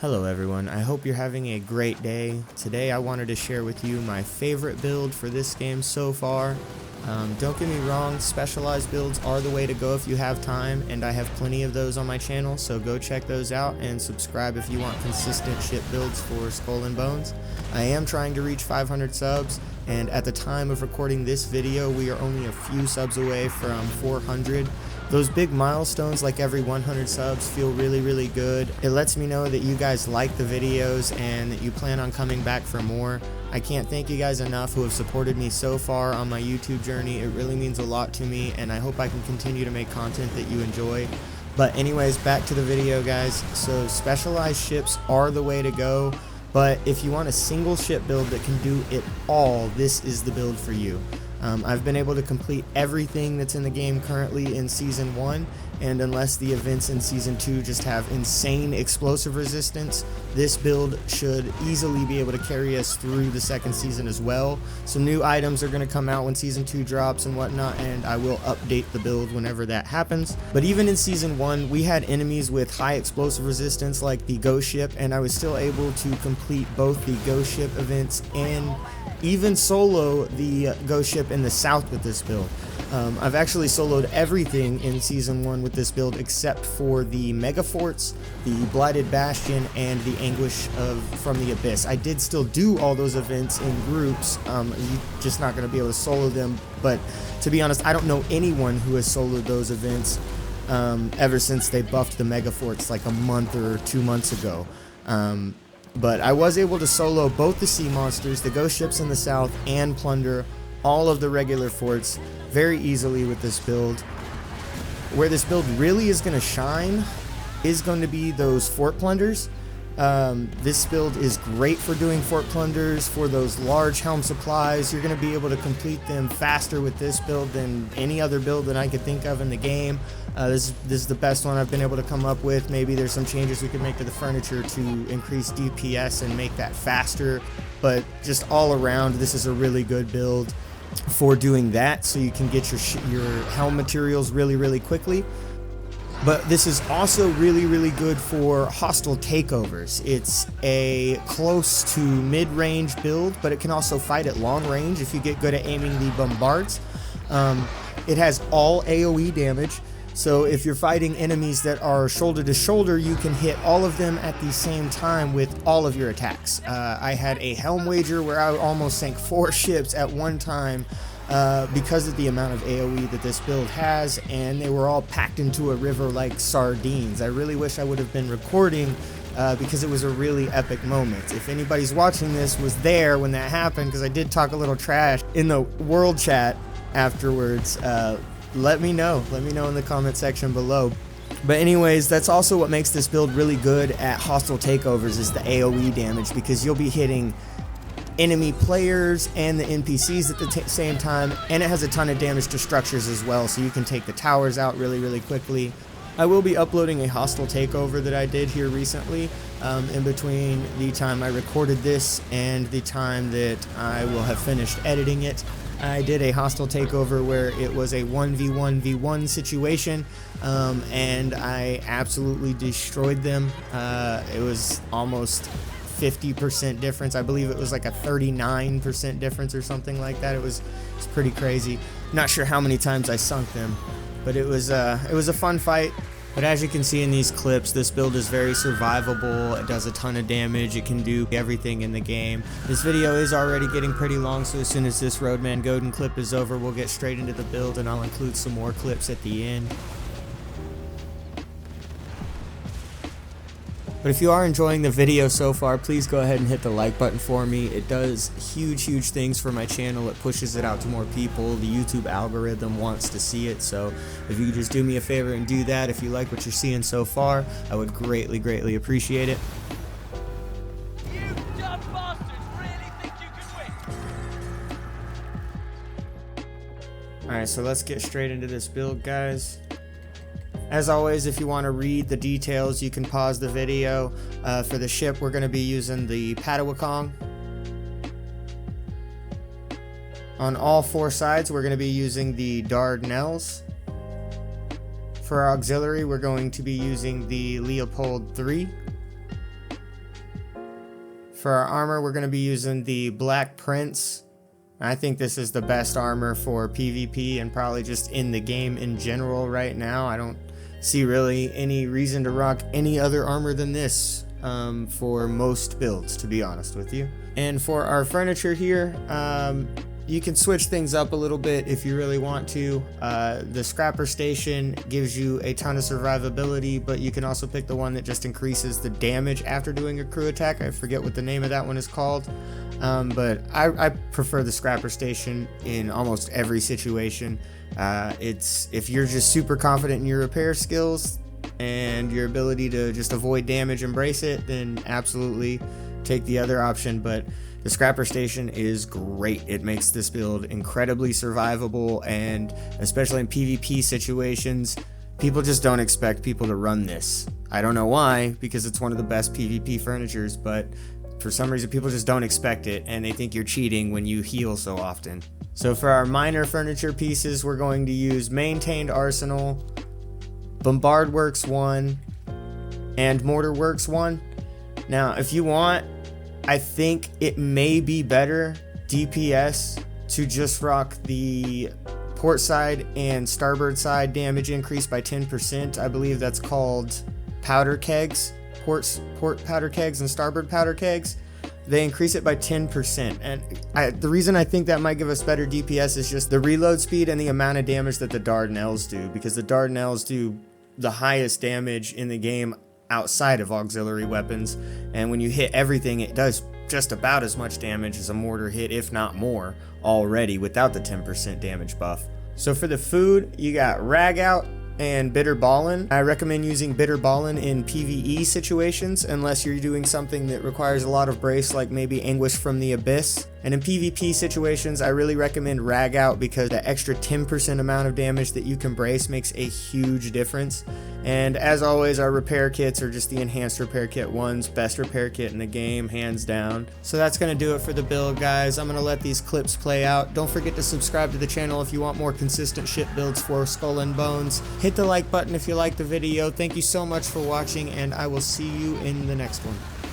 Hello everyone, I hope you're having a great day. Today I wanted to share with you my favorite build for this game so far. Don't get me wrong, specialized builds are the way to go if you have time, and I have plenty of those on my channel, so go check those out and subscribe if you want consistent ship builds for Skull and Bones. I am trying to reach 500 subs, and at the time of recording this video we are only a few subs away from 400. Those big milestones like every 100 subs feel really good. It lets me know that you guys like the videos and that you plan on coming back for more. I can't thank you guys enough who have supported me so far on my YouTube journey. It really means a lot to me, and I hope I can continue to make content that you enjoy. But anyways, back to the video guys. So specialized ships are the way to go, but if you want a single ship build that can do it all, this is the build for you. I've been able to complete everything that's in the game currently in Season 1, and unless the events in Season 2 just have insane explosive resistance, this build should easily be able to carry us through the second season as well. Some new items are going to come out when Season 2 drops and whatnot, and I will update the build whenever that happens. But even in Season 1, we had enemies with high explosive resistance like the ghost ship, and I was still able to complete both the ghost ship events and even solo the ghost ship in the south with this build. I've actually soloed everything in Season 1 with this build except for the Mega Forts, the Blighted Bastion, and the Anguish from the Abyss. I did still do all those events in groups, you're just not going to be able to solo them, but to be honest, I don't know anyone who has soloed those events ever since they buffed the Mega Forts like a month or 2 months ago. But I was able to solo both the sea monsters, the ghost ships in the south, and plunder all of the regular forts very easily with this build. Where this build really is going to shine is going to be those fort plunders. This build is great for doing fort plunders, for those large helm supplies. You're going to be able to complete them faster with this build than any other build that I could think of in the game. This is the best one I've been able to come up with. Maybe there's some changes we could make to the furniture to increase DPS and make that faster, but just all around this is a really good build for doing that, so you can get your helm materials really quickly. But this is also really good for hostile takeovers. It's a close to mid-range build, but it can also fight at long range if you get good at aiming the bombards. It has all AoE damage, so if you're fighting enemies that are shoulder to shoulder, you can hit all of them at the same time with all of your attacks. I had a helm wager where I almost sank 4 ships at one time because of the amount of AoE that this build has, and they were all packed into a river like sardines. I really wish I would have been recording because it was a really epic moment. If anybody's watching this was there when that happened, because I did talk a little trash in the world chat afterwards, let me know in the comment section below. But anyways, that's also what makes this build really good at hostile takeovers, is the AoE damage, because you'll be hitting enemy players and the NPCs at the same time, and it has a ton of damage to structures as well, so you can take the towers out really quickly. I will be uploading a hostile takeover that I did here recently, in between the time I recorded this and the time that I will have finished editing it. I did a hostile takeover where it was a 1v1v1 situation, and I absolutely destroyed them. It was almost 50% difference. I believe it was like a 39% difference or something like that. It's pretty crazy. Not sure how many times I sunk them, but it was a fun fight. But as you can see in these clips, this build is very survivable. It does a ton of damage. It can do everything in the game. This video is already getting pretty long, so as soon as this Roadman Godin clip is over, we'll get straight into the build, and I'll include some more clips at the end. But if you are enjoying the video so far, please go ahead and hit the like button for me. It does huge things for my channel. It pushes it out to more people. The YouTube algorithm wants to see it, so if you could just do me a favor and do that, if you like what you're seeing so far, I would greatly appreciate it. You dumb bastards really think you can win? Alright, so let's get straight into this build, guys. As always, if you want to read the details, you can pause the video. For the ship, we're going to be using the Padawakong. On all 4 sides, we're going to be using the Dardanelles. For our auxiliary, we're going to be using the Leopold III. For our armor, we're going to be using the Black Prince. I think this is the best armor for PvP and probably just in the game in general right now. I don't see really any reason to rock any other armor than this for most builds, to be honest with you. And for our furniture here, you can switch things up a little bit if you really want to. The Scrapper Station gives you a ton of survivability, but you can also pick the one that just increases the damage after doing a crew attack. I forget what the name of that one is called, but I prefer the Scrapper Station in almost every situation. If you're just super confident in your repair skills and your ability to just avoid damage, embrace it, then absolutely take the other option. But the Scrapper Station is great. It makes this build incredibly survivable, and especially in PvP situations, people just don't expect people to run this. I don't know why, because it's one of the best PvP furnitures, but for some reason people just don't expect it, and they think you're cheating when you heal so often. So for our minor furniture pieces, we're going to use Maintained Arsenal, Bombard Works 1, and Mortar Works 1. Now, if you want, I think it may be better DPS to just rock the port side and starboard side damage increase by 10%. I believe that's called powder kegs, port powder kegs and starboard powder kegs. They increase it by 10%. And the reason I think that might give us better DPS is just the reload speed and the amount of damage that the Dardanelles do, because the Dardanelles do the highest damage in the game outside of auxiliary weapons, and when you hit everything, it does just about as much damage as a mortar hit, if not more, already without the 10% damage buff. So for the food, you got Rag Out and Bitter Ballin'. I recommend using Bitter Ballin' in PvE situations unless you're doing something that requires a lot of brace, like maybe Anguish from the Abyss. And in PvP situations, I really recommend Rag Out, because the extra 10% amount of damage that you can brace makes a huge difference. And as always, our repair kits are just the enhanced repair kit ones, best repair kit in the game, hands down. So that's going to do it for the build, guys. I'm going to let these clips play out. Don't forget to subscribe to the channel if you want more consistent ship builds for Skull and Bones. Hit the like button if you liked the video. Thank you so much for watching, and I will see you in the next one.